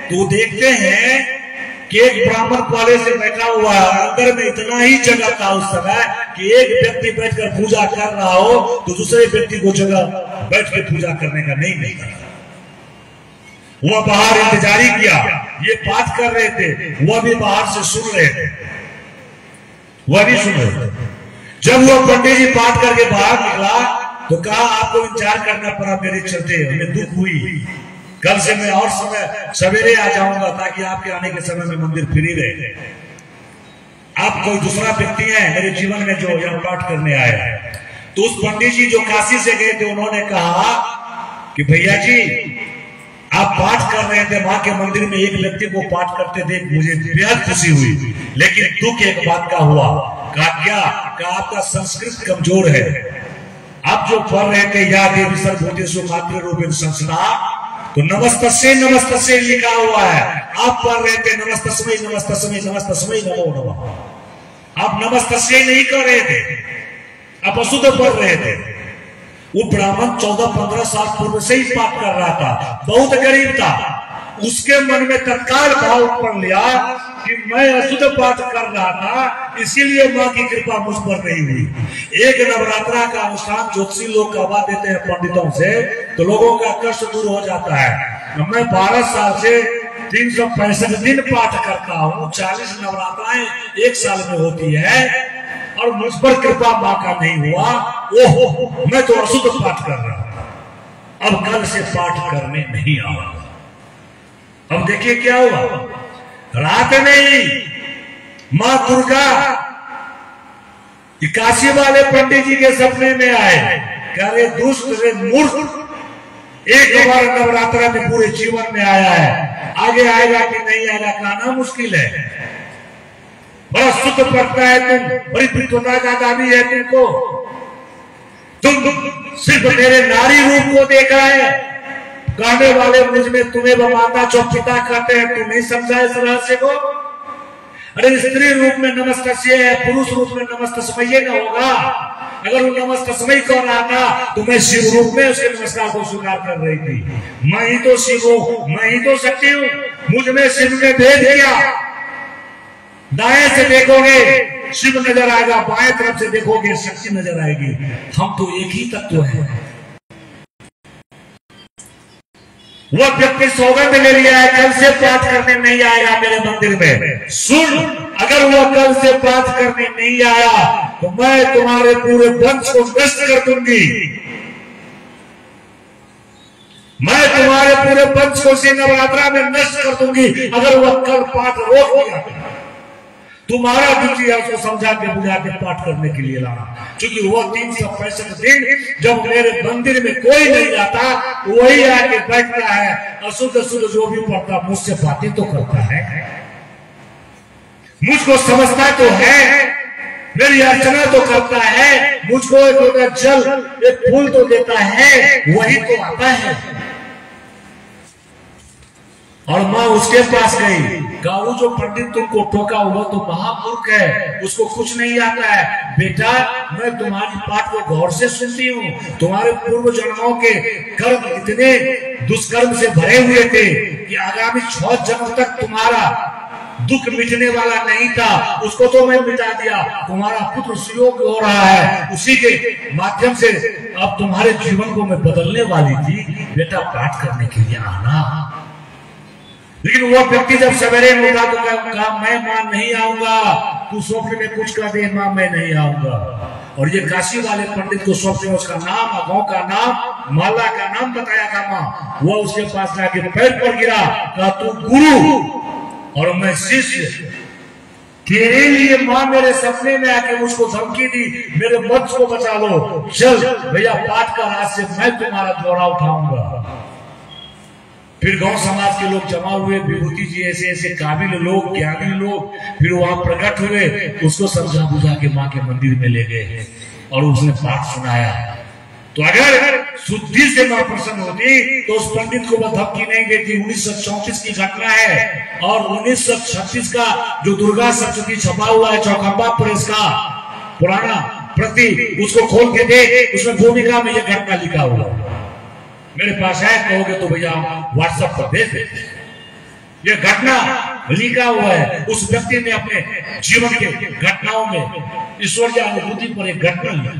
A: तो देखते हैं कि एक ब्राह्मण पाले से बैठा हुआ है, अंदर में इतना ही जगह था उस समय कि एक व्यक्ति बैठकर पूजा कर रहा हो तो दूसरे व्यक्ति को जगह बैठ के पूजा करने का नहीं मिलता। वह बाहर इंतजारी किया, ये पाठ कर रहे थे, वह भी बाहर से सुन रहे थे, वह भी सुन रहे थे। जब वह पंडित जी पाठ करके बाहर निकला तो कहा आपको इंतजार करना पड़ा मेरे चलते, हमें दुख हुई, कल से मैं और समय सवेरे आ जाऊंगा ताकि आपके आने के समय में मंदिर फ्री रहे। आप कोई दूसरा व्यक्ति है मेरे जीवन में जो यह पाठ करने आया है। तो उस पंडित जी जो काशी से गए थे उन्होंने कहा कि भैया जी आप पाठ कर रहे थे मां के मंदिर में, एक व्यक्ति को पाठ करते देख मुझे बेहद खुशी हुई, लेकिन दुख एक बात का हुआ। कहा क्या? कहा आपका संस्कृत कमजोर है। आप जो पढ़ रहे थे या देवी सर्वभूतेषु मातृ रूपेण संस्था, तो नमस्तस्यै लिखा हुआ है, आप पढ़ रहे थे नमस्तस्मै नमस्तस्मै नमस्तस्मै नमो नमः। आप नमस्तस्यै नहीं कर रहे थे, आप अशुद्ध पढ़ रहे थे। वो ब्राह्मण 14-15 साल पूर्व से ही पाठ कर रहा था, बहुत गरीब था, उसके मन में तत्काल भाव उत्पन्न लिया कि मैं अशुद्ध पाठ कर रहा था, इसीलिए मां की कृपा मुझ पर नहीं हुई। एक नवरात्रा का अनुष्ठान ज्योतिषी लोग करवा देते हैं पंडितों से, तो लोगों का कष्ट दूर हो जाता है। मैं 12 साल से 365 दिन पाठ करता हूँ, 40 नवरात्राएं एक साल में होती है और मुझ पर कृपा मां का नहीं हुआ। ओहो, मैं तो अशुद्ध पाठ कर रहा था, अब कल से पाठ करने नहीं आऊंगा। अब देखिए क्या हुआ, रात में ही मां दुर्गा काशी वाले पंडित जी के सपने में आए, कह रहे दुष्ट रे मूर्ख, एक बार नवरात्रा में पूरे जीवन में आया है, आगे आएगा कि नहीं आएगा कहना मुश्किल है। बड़ा शुद्ध पड़ता है तुम, बड़ी विद्वता का दानी है तुमको, तुम सिर्फ मेरे नारी रूप को देखा है, कहने वाले मुझ में तुम्हें माता जो पिता कहते हैं, तुम नहीं समझा इस रहस्य को। अरे स्त्री रूप में नमस्तस्यै है, पुरुष रूप में नमस्तस्मै न होगा। अगर वो नमस्तस्मै कह रहा था तो मैं शिव रूप में उसके नमस्कार को स्वीकार कर रही थी। मैं ही तो शिव हूं, मैं ही तो शक्ति हूं, मुझ में शिव ने भेद दिया। दाएं से देखोगे शिव नजर आएगा, बाएं तरफ से देखोगे शक्ति नजर आएगी। हम तो एक ही तत्व है। वह व्यक्ति सौगंध ले लिया है कल से पाठ करने नहीं आएगा मेरे मंदिर में। सुन, अगर वह कल से पाठ करने नहीं आया तो मैं तुम्हारे पूरे वंश को नष्ट कर दूंगी। मैं तुम्हारे पूरे वंश को इसी नवरात्रा में नष्ट कर दूंगी अगर वह कल पाठ रोक दिया। तुम्हारा ड्यूटी है उसको समझा के बुझा के पाठ करने के लिए लाना, क्योंकि वो 365 दिन जब मेरे मंदिर में कोई नहीं जाता वही आके बैठता है, अशुद्ध अशुद्ध जो भी पढ़ता मुझसे बातें तो करता है, मुझको समझता तो है, मेरी अर्चना तो करता है, मुझको एक जल एक फूल तो देता है, वही तो आता है। और मां उसके पास गई, कहा वो जो पंडित तुमको टोका हुआ तो महामूर्ख है, उसको कुछ नहीं आता है। बेटा मैं तुम्हारी पाठ को गौर से सुनती हूँ, तुम्हारे पूर्व जन्मों के कर्म इतने दुष्कर्म से भरे हुए थे कि आगामी 6 जन्म तक तुम्हारा दुख मिटने वाला नहीं था, उसको तो मैं मिटा दिया। तुम्हारा पुत्र सुयोग हो रहा है, उसी के माध्यम से अब तुम्हारे जीवन को मैं बदलने वाली थी। बेटा पाठ करने के लिए आना। लेकिन वह व्यक्ति जब सवेरे में उठा तो कहा मैं मां नहीं आऊंगा, तू स्वप्न में कुछ कर दे मां मैं नहीं आऊंगा। और ये काशी वाले पंडित को स्वप्न में उसका नाम, गांव का नाम, माला का नाम बताया था मां। वह उसके पास जाके पैर पर गिरा, कहा तू गुरु और मैं शिष्य, तेरे लिए मां मेरे सपने में आके मुझको धमकी दी, मेरे वंश को बचा लो, चल भैया पाठ का राज से मैं तुम्हारा जोड़ा उठाऊंगा। फिर गांव समाज के लोग जमा हुए, विभूति जी ऐसे ऐसे काबिल लोग, ज्ञानी लोग, फिर वहां प्रकट हुए, उसको समझा बुझा के माँ के मंदिर में ले गए और उसने पाठ सुनाया। तो अगर शुद्धि से मां प्रसन्न होती तो उस पंडित को वह धमकी नहीं देती। 1934 की घटना है और 1936 का जो दुर्गा सप्तशती छपा हुआ है चौखंबा प्रेस का पुराना प्रति, उसको खोल के देख, उसमें भूमिका में यह घटना लिखा हुआ मेरे पास है, कहोगे तो भैया व्हाट्सएप पर भेज देते। यह घटना लिखा हुआ है, उस व्यक्ति ने अपने जीवन के घटनाओं में ईश्वरीय अनुभूति पर एक घटना लिया।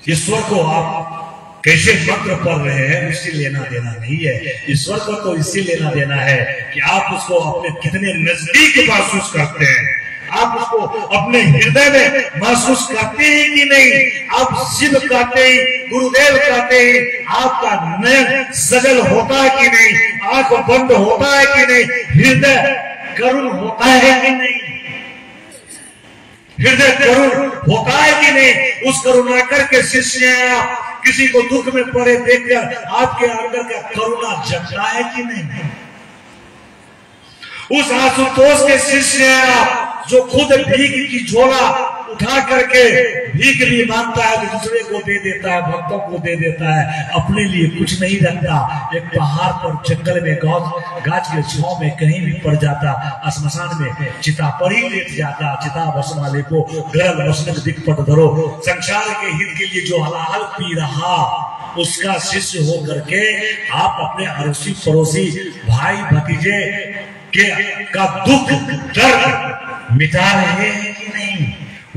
A: ईश्वर को आप कैसे मंत्र पढ़ रहे हैं उससे लेना देना नहीं है। ईश्वर को तो इससे लेना देना है कि आप उसको अपने कितने नजदीक महसूस करते हैं, आप उसको अपने हृदय में महसूस करते हैं कि नहीं। आप शिव कहते ही, गुरुदेव कहते ही आपका नयन सजल होता है कि नहीं, आंख बंद होता है कि नहीं, हृदय करुण होता है कि नहीं, हृदय करुण होता है कि नहीं। उस करुणाकर के शिष्य हैं आप, किसी को दुख में पड़े देखकर आपके अंदर का करुणा जगता है कि नहीं। उस आशुतोष के शिष्य हैं आप जो खुद भीख की झोला उठा करके भीख भी मांगता है तो दूसरे को दे देता है, भक्तों को दे देता है, अपने लिए कुछ नहीं रखता। एक पहाड़ पर जंगल में गाछ के छांव में कहीं भी पड़ जाता, श्मशान में चिता पर ही लेट जाता। चिता बसन वाले को गरल वसनक दिक्पट धरो, संसार के हित के लिए जो हलाहल पी रहा उसका शिष्य हो करके आप अपने अड़ोसी पड़ोसी भाई भतीजे का दुख दर्द मिटा रहे हैं कि नहीं।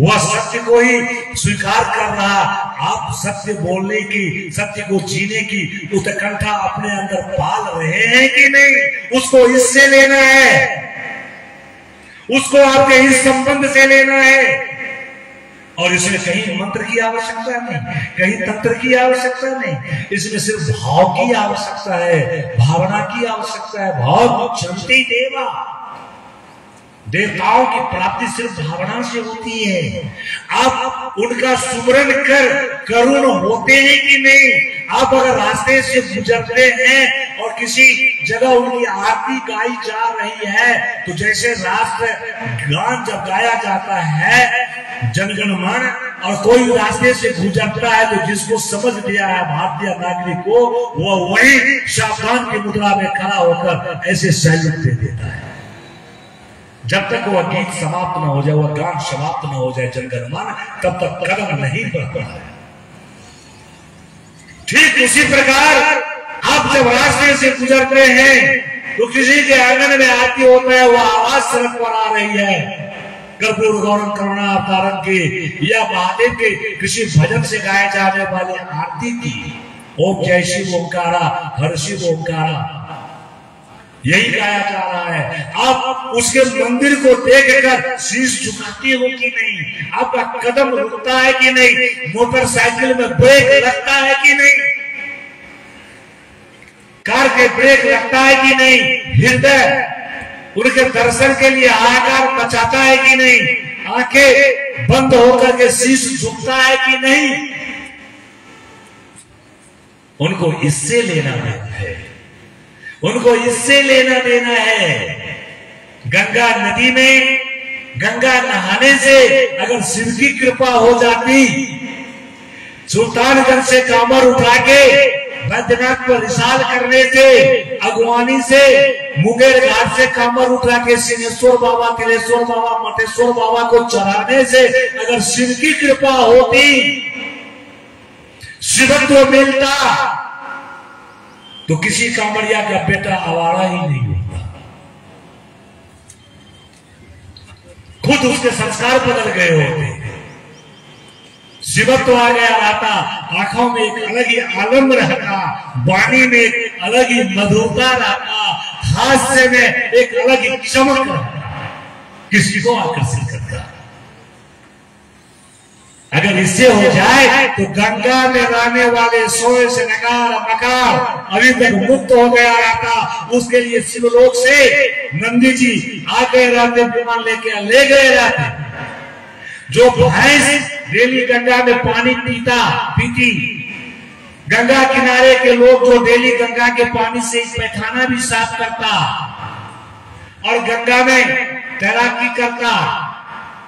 A: वह सत्य को ही स्वीकार कर रहा, आप सत्य बोलने की, सत्य को जीने की उत्कंठा अपने अंदर पाल रहे हैं कि नहीं। उसको इससे लेना है, उसको आपके इस संबंध से लेना है। और इसमें कहीं मंत्र की आवश्यकता नहीं, कहीं तंत्र की आवश्यकता नहीं, इसमें सिर्फ भाव की आवश्यकता है, भावना की आवश्यकता है। भाव क्षमती देवा, देवताओं की प्राप्ति सिर्फ भावना से होती है। आप उनका सुमरन कर करुण होते हैं कि नहीं। आप अगर रास्ते से गुजरते हैं और किसी जगह उनकी आरती गाई जा रही है तो जैसे राष्ट्र गान जब गाया जाता है जनगण मन, और कोई रास्ते से गुजरता है तो जिसको समझ लिया है भारतीय नागरिक को, वह वही सावधान की मुद्रा में खड़ा होकर ऐसे सैल्यूट दे देता है। जब तक वह गीत समाप्त न हो जाए, वह गान समाप्त न हो जाए जनगण मन, तब तक कदम नहीं बढ़ता है। ठीक उसी प्रकार आप जब रास्ते से गुजरते हैं तो किसी के आंगन में आरती होता है, वह आवाज सड़क पर आ रही है कर्पूर गौरम करुणा अवतारण की या महादेव के किसी भजन से गाए जाने वाले आरती की, ओम जय शिव ओंकारा, हर शिव ओंकारा, यही गाया जा रहा है। आप उसके मंदिर को देखकर शीश झुकाते हो कि नहीं, आपका कदम रुकता है कि नहीं, मोटरसाइकिल में ब्रेक लगता है कि नहीं, कार के ब्रेक लगता है कि नहीं, हृदय उनके दर्शन के लिए हाहाकार मचाता है कि नहीं, आंखें बंद होकर के शीश झुकता है कि नहीं। उनको इससे लेना देना है, उनको इससे लेना देना है। गंगा नदी में गंगा नहाने से अगर शिव की कृपा हो जाती, सुल्तानगंज से कांवर उठा के बैद्यनाथ पर रिसाल करने से, अगवानी से, मुंगेर घाट से कांवर उठा के सिंहेश्वर बाबा, तिलेश्वर बाबा, मटेश्वर बाबा को चढ़ाने से अगर शिव की कृपा होती, शिवत्व मिलता, तो किसी कांवरिया का बेटा आवारा ही नहीं होता। खुद उसके संस्कार बदल गए होते, शिवत्व आ गया रहता, आंखों में एक अलग ही आलम रहता, वाणी में एक अलग ही मधुरता रहता, हास्य में एक अलग ही चमक रहता, किसी को आकर्षित करता। अगर इससे हो जाए तो गंगा में रहने वाले सोए से नकार मकार अभी तक मुक्त हो गया रहता। उसके लिए शिवलोक से नंदी जी आ गए रहते, विमान लेके ले गए रहते। जो भैंस डेली गंगा में पानी पीती, गंगा किनारे के लोग जो डेली गंगा के पानी से पैखाना भी साफ करता और गंगा में तैराकी करता।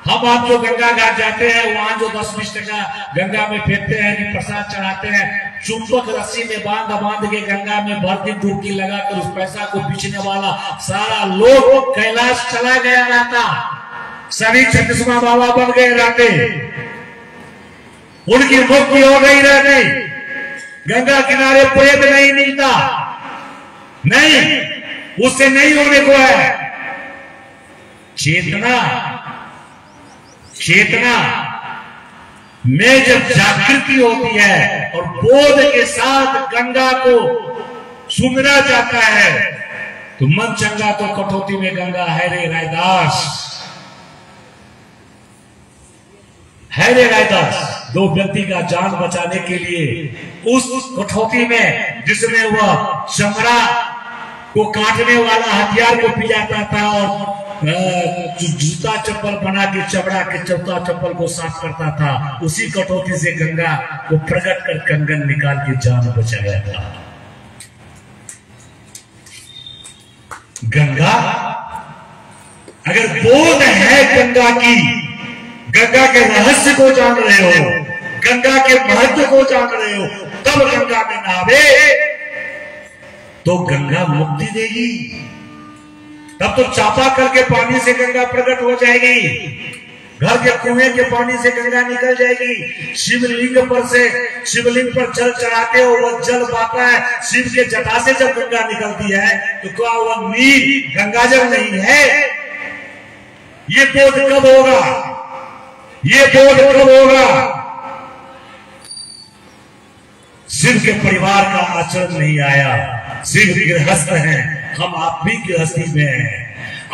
A: हम आप जो गंगा घाट जाते हैं वहां जो 10-20 टका गंगा में फेंकते हैं कि प्रसाद चढ़ाते हैं, चुंबक रस्सी में बांध के गंगा में भर दिन डुबकी लगाकर उस पैसा को बेचने वाला सारा लोग कैलाश चला गया रहता, सभी 36वां बाबा बन गए रहते, उनकी मुक्ति हो गई रहती, गंगा किनारे प्रेम नहीं मिलता, नहीं, उससे नहीं होने को है। चेतना में जब जागृति होती है और बोध के साथ गंगा को सुमरा जाता है तो मन चंगा तो कटौती में गंगा है रे रायदास, है रे रायदास। दो व्यक्ति का जान बचाने के लिए उस कठौती में जिसमें वह चमड़ा को काटने वाला हथियार को पिलाता था और जूता चप्पल बना के चमड़ा के जूता चप्पल को साफ करता था, उसी कटौती से गंगा को प्रकट कर कंगन निकाल के जान बचाया था। गंगा अगर बोध है गंगा की, गंगा के रहस्य को जान रहे हो, गंगा के महत्व को जान रहे हो, तब गंगा में नहावे तो गंगा मुक्ति देगी। तब तो चापाकल के पानी से गंगा प्रकट हो जाएगी, घर के कुएं के पानी से गंगा निकल जाएगी। शिवलिंग पर जल चढ़ाते हो, वह जल बहता है, शिव के जटा से जब गंगा निकलती है तो क्या वह नीर गंगा जल नहीं है? ये बोध कब होगा? ये बोध कब होगा? शिव के परिवार का आचरण नहीं आया। शिव गृहस्थ हैं, हम आप भी गृहस्थी में हैं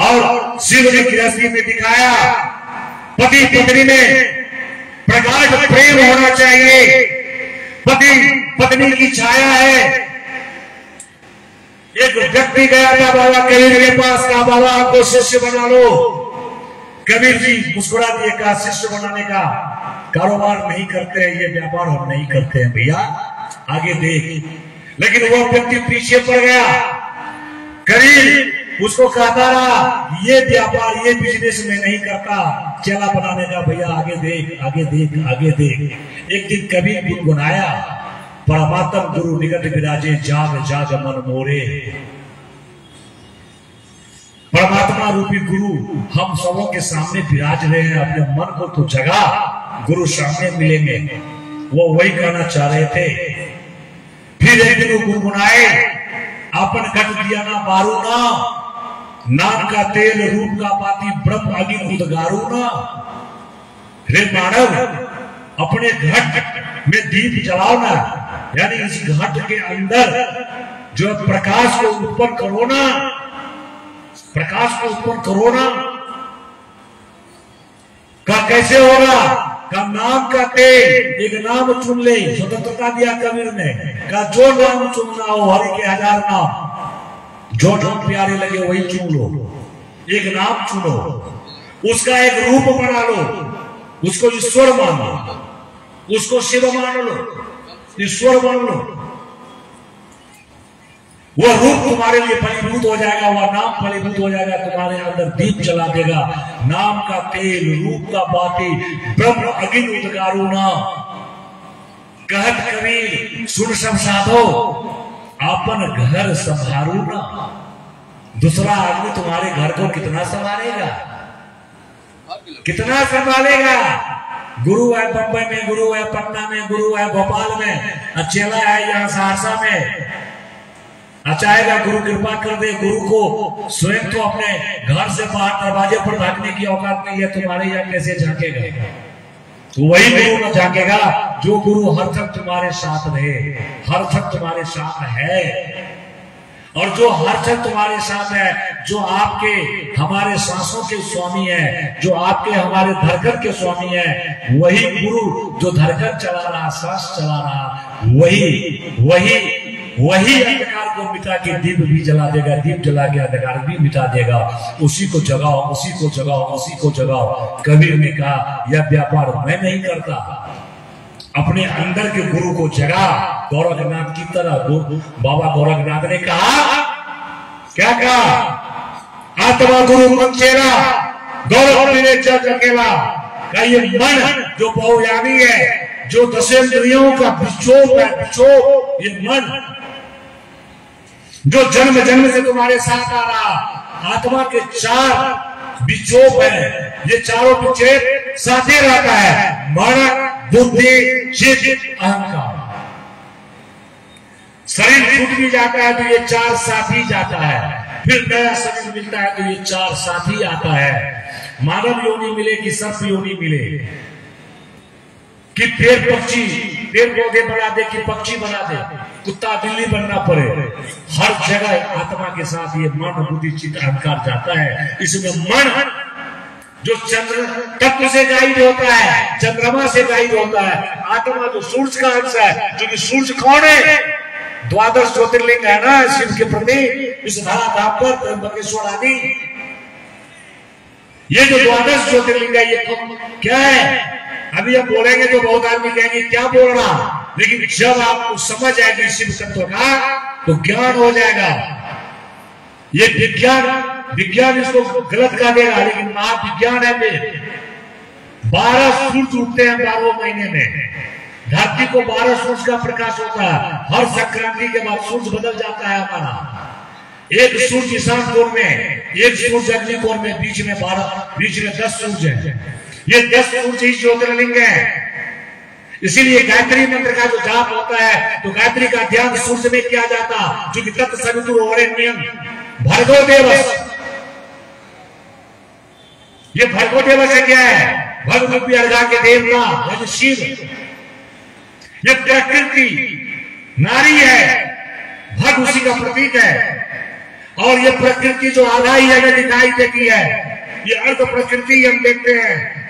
A: और शिव ने गृहस्थी में दिखाया पति पत्नी में प्रगाढ़ प्रेम होना चाहिए। पति पत्नी की छाया है। एक व्यक्ति गया था बाबा कबीर के पास, कहा बाबा हमको शिष्य बना लो। कबीर जी मुस्कुरा दिए, कहा शिष्य बनाने का कारोबार नहीं करते हैं, ये व्यापार हम नहीं करते हैं भैया, आगे देख। लेकिन वह व्यक्ति पीछे पड़ गया। कबीर उसको कहता रहा ये व्यापार ये बिजनेस में नहीं करता, चेला बनाने का भैया, आगे देख आगे देख आगे देख। एक दिन कबीर गुनगुनाया, परमात्म गुरु निकट विराजे, जाग जाग मन मोरे। परमात्मा रूपी गुरु हम सबों के सामने विराज रहे हैं, अपने मन को तो जगा, गुरु सामने मिलेंगे। वो वही कहना चाह रहे थे। फिर एक दिन वो गुनगुनाए, अपन घट दिया ना मारू ना, नाम का तेल रूप का पाती ब्रह्म अग्नि उदगारू ना। रे मानव, अपने घट में दीप जलाओ ना, यानी इस घट के अंदर जो प्रकाश को उत्पन्न करो ना, प्रकाश को उत्पन्न करो ना। का कैसे होगा? का नाम का तेल, एक नाम चुन ले, स्वतंत्रता दिया कबीर ने, का जो नाम चुनना हो, हरि के 1000 नाम जो जो प्यारे लगे वही चुन लो। एक नाम चुनो, उसका एक रूप बना लो, उसको ईश्वर मान लो, उसको शिव मान लो, ईश्वर मान लो। वह रूप तुम्हारे लिए फलीभूत हो जाएगा, वह नाम फलीभूत हो जाएगा, तुम्हारे अंदर दीप जला देगा। नाम का तेल रूप का बाती ब्रह्म अग्नि उदगारू ना। कहत कबीर सुन सब साधो, अपन घर संभारू ना। दूसरा आदमी तुम्हारे घर को कितना संभालेगा, कितना संभालेगा? गुरु है बंबई में, गुरु है पटना में, गुरु है भोपाल में, चेला है यहाँ सहरसा में। चाहेगा गुरु कृपा कर दे, गुरु को स्वयं तो अपने घर से बाहर दरवाजे पर झांकने की औकात नहीं है, तुम्हारे यहाँ कैसे झांकेगा? तो वही गुरु न झांकेगा जो गुरु हर तक तुम्हारे साथ रहे, हर तक तुम्हारे साथ है। और जो हर तक तुम्हारे साथ है, जो आपके हमारे सांसों के स्वामी है, जो आपके हमारे धड़कन के स्वामी है, वही गुरु जो धड़कन चला रहा, सांस चला रहा, वही अंधकार को मिटा के दीप भी जला देगा, दीप जला के अंधकार भी मिटा देगा। उसी को जगाओ, उसी को जगाओ, उसी को जगाओ। कबीर ने कहा यह व्यापार मैं नहीं करता, अपने अंदर के गुरु को जगा। गोरखनाथ की तरह बाबा गोरखनाथ ने कहा, क्या कहा? आत्मा गुरु मंचेरा गौरव मिले जग अकेला। का ये मन जो बहुयानी है, जो दशेंद्रियों का विक्षोभ है, विक्षोभ, ये मन जो जन्म जन्म से तुम्हारे साथ आ रहा, आत्मा के चार विक्षोभ है, ये चारों विक्षेप साथे रहता है, मन, बुद्धि, चित्त, अहंकार। शरीर टूट भी जाता है तो ये चार साथी जाता है, फिर नया शरीर मिलता है तो ये चार साथी आता है। मानव योनि मिले कि सर्प योनि मिले, कि पेड़ पक्षी, पेड़ पौधे बना दे कि पक्षी बना दे, कुत्ता बिल्ली बनना पड़े, हर जगह आत्मा के साथ ये मन, बुद्धि, चित्त, अहंकार जाता है। इसमें मन जो चंद्र तत्व से गाइड होता है, चंद्रमा से गाइड होता है, आत्मा जो सूर्य का अंश है, क्योंकि सूर्य कौन है? द्वादश ज्योतिर्लिंग है ना शिव के प्रति, इस धराधाम पर त्र्यंबकेश्वर आदि, ये जो द्वादश ज्योतिर्लिंग है, ये क्या है? अभी हम बोलेंगे तो बहुत आदमी कहेंगे क्या बोल रहा, लेकिन जब आपको समझ आएगी शिव तत्व का तो ज्ञान हो जाएगा। ये विज्ञान इसको गलत कर देगा, लेकिन महाविज्ञान है। फिर 12 सूर्य उठते हैं 12 महीने में, धरती को 12 सूर्य का प्रकाश होता है। हर संक्रांति के बाद सूर्य बदल जाता है हमारा, एक सूर्य ईशान कोण में, एक सूर्य अग्नि कोण में, बीच में 10 सूर्य है। ये 10 सूर्य ही ज्योतिर्लिंग है। इसीलिए गायत्री मंत्र का जो जाप होता है तो गायत्री का ध्यान सूर्य में किया जाता, जो कि तत् सवितुर्वरेण्यं भर्गो देवस्य। ये भर्गो देवस्य क्या है? भर्ग रूपी अर्घा के देवता शिव। ये प्रकृति नारी है, भग उसी का प्रतीक है। और ये प्रकृति जो आधा ही हमें दिखाई देती है, ये अर्ध प्रकृति हम देखते हैं,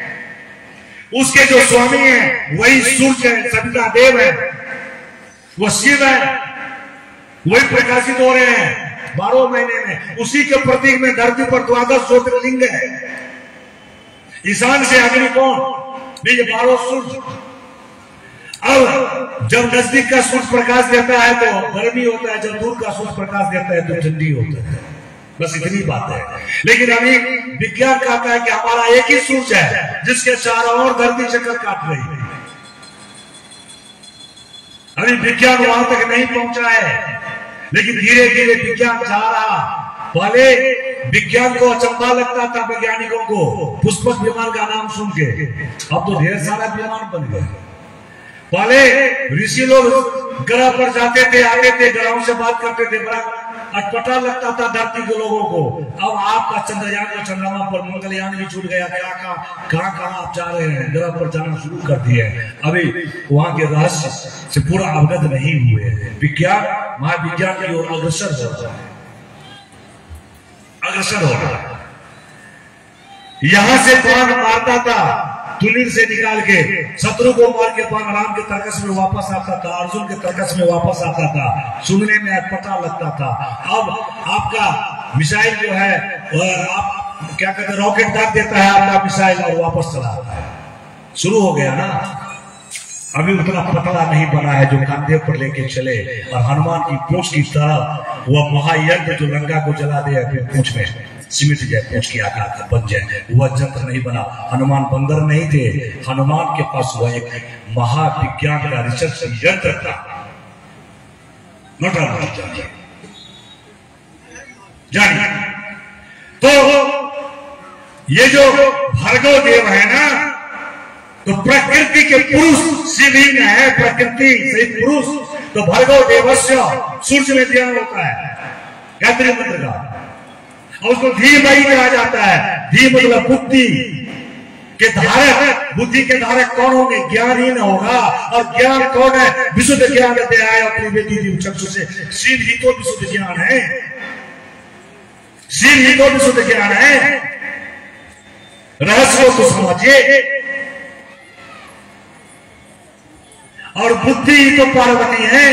A: उसके जो स्वामी है वही सूर्य है, सविता देव है, वो शिव है, वही प्रकाशित हो रहे हैं 12 महीने में। उसी के प्रतीक में धरती पर 12 ज्योतिर्लिंग है। ईशान से अग्नि कोण, ये 12 सूर्य। अब जब नजदीक का सूर्य प्रकाश देता है तो गर्मी होता है, जब दूर का सूर्य प्रकाश देता है तो ठंडी होता है। बस इतनी बात है। लेकिन अभी विज्ञान कहता है कि हमारा एक ही सूर्य है जिसके चारों ओर धरती चक्कर काट रही है। अभी विज्ञान वहां तक नहीं पहुंचा है, लेकिन धीरे धीरे विज्ञान जा रहा। पहले विज्ञान को अचंभा लगता था वैज्ञानिकों को पुष्पक विमान का नाम सुन के, अब तो ढेर सारा विमान बन गया। पहले ऋषि लोग ग्रह पर जाते थे, आते थे, ग्रहों से बात करते थे, बड़ा अटपटा लगता था धरती के लोगों को। अब आपका चंद्रयान और चंद्रमा पर मंगलयान भी छूट गया, कहाँ आप जा रहे हैं, ग्रह पर जाना शुरू कर दिए। अभी वहां के रहस्य से पूरा अवगत नहीं हुए। विज्ञान महाविज्ञान की ओर अग्रसर हो रहा है, अग्रसर हो रहा है। यहां से बाण मारता था तुलिर से निकाल के, शत्रु को मार के बाण राम के तर्कस में वापस आता था, अर्जुन के तर्कस में वापस आता था, सुनने में अटपटा लगता था। अब आपका मिसाइल जो है, आप क्या कहते हैं, रॉकेट दाग देता है आपका मिसाइल और वापस चला आता है। शुरू हो गया ना। अभी उतना पतला नहीं बना है जो कंधे पर लेके चले और हनुमान की पूंछ की तरह वह महायज्ञ जो लंका को जला दे, फिर पूंछ में सिमट जाए, पूंछ की आकार का बन जाए, वह यंत्र नहीं बना। हनुमान बंदर नहीं थे, हनुमान के पास वह एक महाविज्ञान का रिसर्च यंत्र था। जानिए तो ये जो भार्गव देव है ना, तो प्रकृति के पुरुष शिवलिंग है, प्रकृति से पुरुष। तो भार्गव देवस्य सूर्य में ध्यान होता है गायत्री मंत्र का, और उसको धीमहि कहा जाता है। धी मतलब बुद्धि के धारक। बुद्धि के धारक कौन होंगे? ज्ञान ही न होगा। और ज्ञान कौन है? विशुद्ध ज्ञान अध्याय अपनी बेटी चक्षु से। शिव ही तो विशुद्ध ज्ञान है, शिव ही तो विशुद्ध ज्ञान है। रहस्य को समझिए। और बुद्धि ही तो पार्वती है।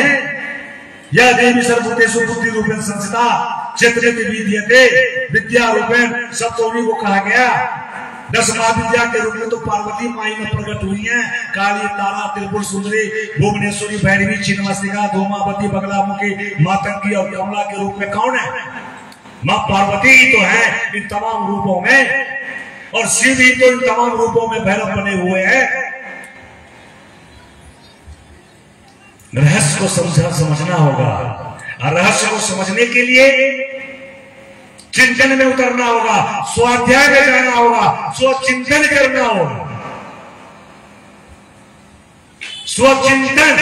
A: यह देवी सर्वभूतेषु बुद्धि रूपेण संस्थिता चेतयति विद्यते। विद्या रूपेण सब तो उन्हीं को कहा गया। 10 महाविद्या के रूप में तो पार्वती माई में प्रकट हुई हैं। काली, तारा, त्रिपुर सुंदरी, भुवनेश्वरी, भैरवी, छिन्नमस्तिका, धूमावती, बगलामुखी, मातंगी और कमला के रूप में कौन है? मां पार्वती ही तो है इन तमाम रूपों में, और शिव ही तो इन तमाम रूपों में भैरव बने हुए हैं। रहस्य को समझना होगा, और रहस्य को समझने के लिए चिंतन में उतरना होगा, स्वाध्याय में जाना होगा, स्वचिंतन करना होगा। स्वचिंतन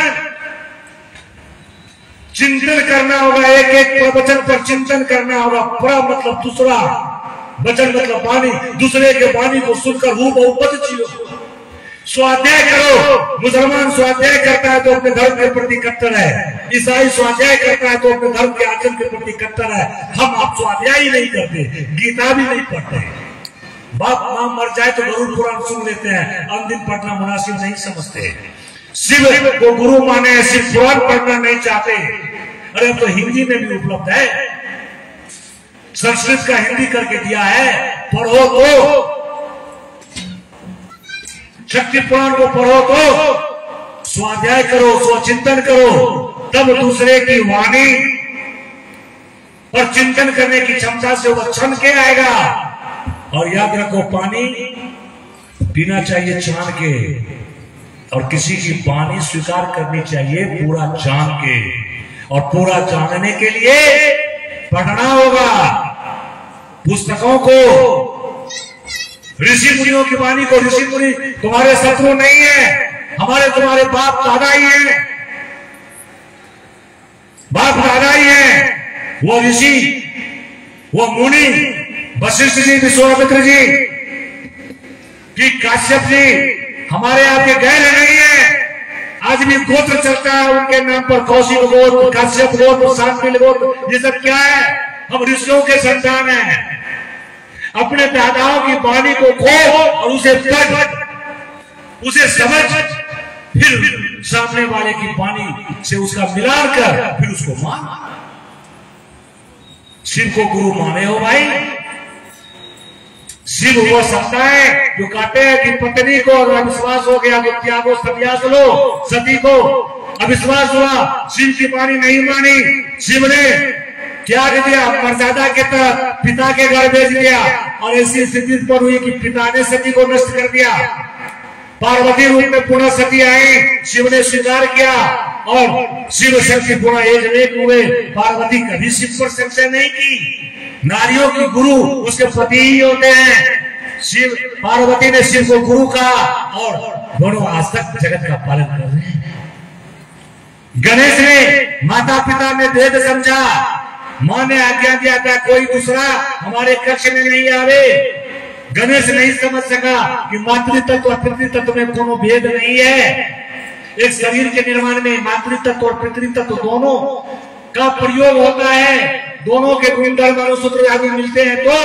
A: चिंतन करना होगा, एक एक वचन पर चिंतन करना होगा। प्र मतलब दूसरा, वचन मतलब वाणी, दूसरे के वाणी को सुनकर हूबहू पद जियो। स्वाध्याय करो। मुसलमान स्वाध्याय करता है तो अपने धर्म के प्रति कट्टर है, ईसाई स्वाध्याय करता है तो अपने धर्म के आचरण के प्रति कट्टर है। हम आप स्वाध्याय ही नहीं करते, गीता भी नहीं पढ़ते। बाप मां मर जाए तो गरुड़ पुराण सुन लेते हैं, अंतिम पढ़ना मुनासिब नहीं समझते। शिव को गुरु माने, शिव पुराण पढ़ना नहीं चाहते। अरे अब तो हिंदी में भी उपलब्ध है, संस्कृत का हिंदी करके दिया है, पढ़ो तो। शक्ति पुराण को पढ़ो तो, स्वाध्याय करो, स्वचिंतन करो, तब दूसरे की वाणी पर चिंतन करने की क्षमता से वो छन के आएगा। और याद रखो, पानी पीना चाहिए छान के, और किसी की वाणी स्वीकार करनी चाहिए पूरा जान के। और पूरा जानने के लिए पढ़ना होगा पुस्तकों को, ऋषि मुनियों की वाणी को। ऋषि मुनि तुम्हारे शत्रु नहीं है, हमारे तुम्हारे बाप दादा ही हैं, बाप दादा ही हैं। वो ऋषि, वो मुनि, वशिष्ठ जी, विश्वामित्र जी कि काश्यप जी हमारे आपके गैर नहीं है। आज भी गोत्र चलता है उनके नाम पर, कौशिक गोत्र, काश्यप गोत्र, शांतिल गोत्र, ये सब क्या है? हम ऋषियों के संतान हैं। अपने दादाओं की वाणी को खो और उसे पढ़, उसे समझ, फिर सामने वाले की वाणी से उसका मिलान कर, फिर उसको मान। शिव को गुरु माने हो भाई। शिव वो सत्ता है जो कहते हैं कि पत्नी को अगर अविश्वास हो गया तो त्यागो सत्यास लो। सती को अविश्वास हुआ, शिव की वाणी नहीं मानी, शिव ने त्याग दिया, मर्यादा के तहत पिता के घर भेज दिया। और ऐसी स्थिति पर हुई कि पिता ने सती को नष्ट कर दिया। पार्वती रूप में पुनः सती आई, शिव ने स्वीकार किया, और शिव शक्ति पुनः एक हुए। पार्वती कभी शिव पर संशय नहीं की। नारियों की गुरु उसके पति ही होते हैं। शिव, पार्वती ने शिव को गुरु कहा, और दोनों आज तक जगत का पालन कर रहे हैं। गणेश ने माता पिता में भेद समझा, मां ने आज्ञा दिया था कोई दूसरा हमारे कक्ष में नहीं आवे। गणेश नहीं समझ सका कि मातृतत्व और पितृतत्व में कोनो भेद नहीं है। एक शरीर के निर्माण में मातृतत्व और पितृतत्व दोनों का प्रयोग होता है। दोनों के गुणधर्म अनुसूत्र आदि मिलते हैं तो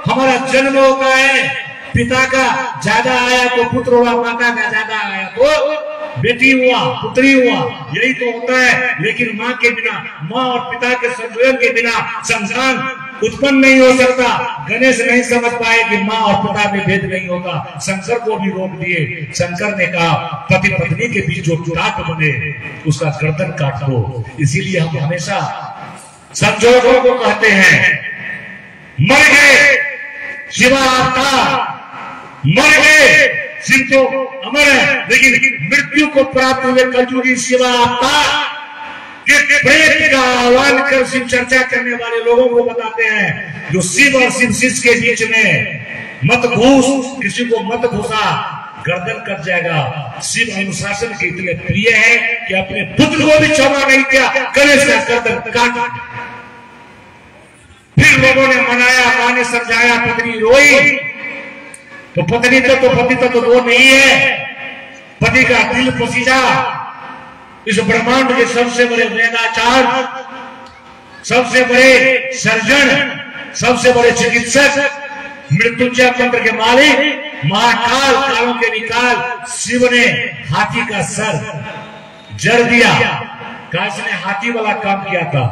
A: हमारा जन्म होता है। पिता का ज्यादा आया तो पुत्र हुआ, माता का ज्यादा आया तो बेटी हुआ, पुत्री हुआ, यही तो होता है। लेकिन माँ के बिना, माँ और पिता के संयोजन के बिना संतान उत्पन्न नहीं हो सकता। गणेश नहीं समझ पाए कि माँ और पिता में भेद नहीं होता, शंकर को भी रोक दिए। शंकर ने कहा पति पत्नी के बीच जो टाट बने उसका गर्दन काट दो। इसीलिए हम हमेशा संजोगों को कहते हैं, मर गए शिवा अवतार, मर गए शिव तो अमर है, लेकिन मृत्यु को प्राप्त हुए कलयुगी शिवा अवतार के प्रेत का आह्वान कर शिव चर्चा करने वाले लोगों को बताते हैं, जो शिव और शिव शिष्य के बीच में मत घूस, किसी को मत घुसा, गर्दन कट जाएगा। शिव अनुशासन के इतने प्रिय है कि अपने पुत्र को भी क्षमा नहीं किया, गणेश का गर्दन काट। फिर लोगों ने मनाया, मां ने समझाया, पत्नी रोई। तो पत्नी तो पति तो दो नहीं है। पति का दिल पसीजा, इस ब्रह्मांड के सबसे बड़े वेदाचार्य, सबसे बड़े सर्जन, सबसे बड़े चिकित्सक, मृत्युंजय मंत्र के मालिक, महाकाल, कालों के निकाल शिव ने हाथी का सर जड़ दिया। काश ने हाथी वाला काम किया था।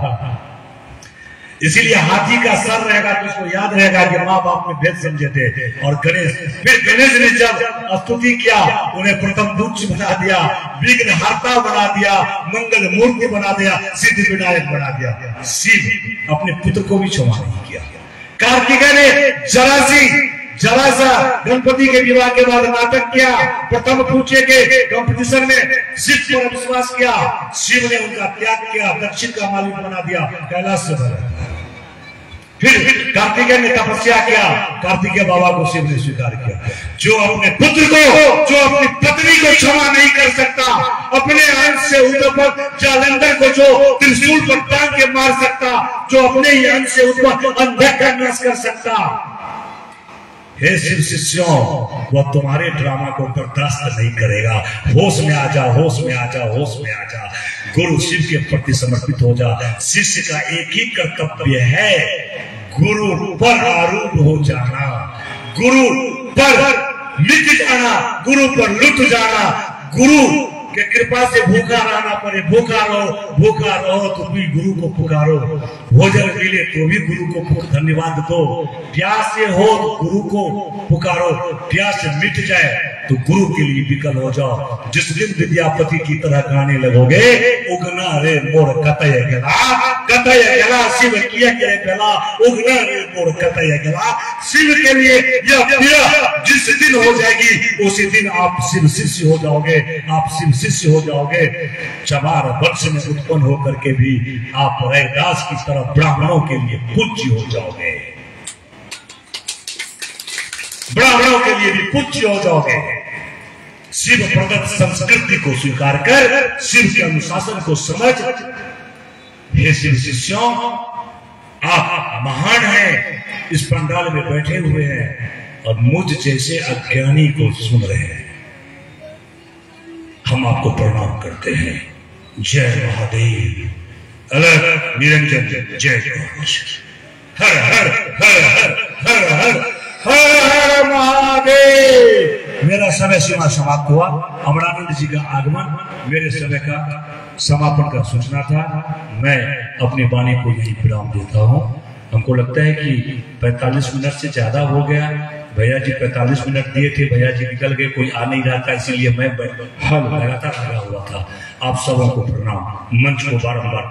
A: इसीलिए हाथी का सर रहेगा तो उसको याद रहेगा कि माँ बाप में भेद समझे थे। और गणेश ने जब स्तुति किया, उन्हें प्रथम दूत बना दिया, विघ्न हर्ता बना दिया, मंगल मूर्ति बना दिया, सिद्धि विनायक बना दिया। शिव अपने पुत्र को भी क्षमा नहीं किया। कार्तिकेय ने जरा सा गणपति के विवाह के बाद नाटक किया, प्रथम पूछे के कंपटीशन में शिव पर विश्वास किया, शिव ने उनका त्याग किया, दक्षिण का मालिक बना दिया, कैलाश से भरा। फिर कार्तिकेय ने तपस्या किया, कार्तिकेय बाबा को शिव ने स्वीकार किया। जो अपने पुत्र को, जो अपनी पत्नी को क्षमा नहीं कर सकता, अपने अंश से उत्पन्न जालंधर को जो त्रिशूल पर टांग के मार सकता, जो अपने ही अंश से उत्पन्न अंधक का नाश कर सकता, हे शिव शिष्यों, वह तुम्हारे ड्रामा को बर्दाश्त नहीं करेगा। होश में आ जा, होश में आ जा, होश में आ जा। गुरु शिव के प्रति समर्पित हो जा। शिष्य का एक ही कर्तव्य है, गुरु पर आरूढ़ हो जाना, गुरु पर मिट जाना, गुरु पर लुट जाना। गुरु के कृपा से भूखा रहना पड़े, भूखा रहो तो भी गुरु को पुकारो, भोजन मिले तो भी गुरु को धन्यवाद दो, प्यासे हो तो गुरु को पुकारो, प्यास मिट जाए तो गुरु के लिए विकल हो जाओ। जिस दिन विद्यापति की तरह गाने लगोगे, उगना रे मोर कतय गला, कतय गला शिव किया करे गला, उगना रे मोर कतय गला। शिव के लिए यह विरह जिस दिन हो जाएगी, उसी दिन आप शिव शिष्य हो जाओगे, आप शिव शिष्य हो जाओगे। 4 वंश में उत्पन्न होकर के भी आप रैदास की तरह ब्राह्मणों के लिए पूज्य हो जाओगे, ब्राह्मणों के लिए भी पूज्य हो जाओगे। शिव प्रदत्त संस्कृति को स्वीकार कर, शिव के अनुशासन को समझ, हे शिव शिष्यों, आप महान हैं, इस पंडाल में बैठे हुए हैं और मुझ जैसे अज्ञानी को सुन रहे हैं। हम आपको प्रणाम करते हैं। जय महादेव, अलग निरंजन, जय गणेश, हर हर हर हर हर हर हर हर महादेव। मेरा समय सीमा समाप्त हुआ। अमरानंद जी का आगमन मेरे समय का समापन का सूचना था। मैं अपनी वाणी को यही विराम देता हूँ। हमको लगता है कि 45 मिनट से ज्यादा हो गया। भैया जी 45 मिनट दिए थे, भैया जी निकल गए, कोई आ नहीं रहा था, इसीलिए मैं लगातार लगा हुआ था। आप सबों को प्रणाम, मंच को बारंबार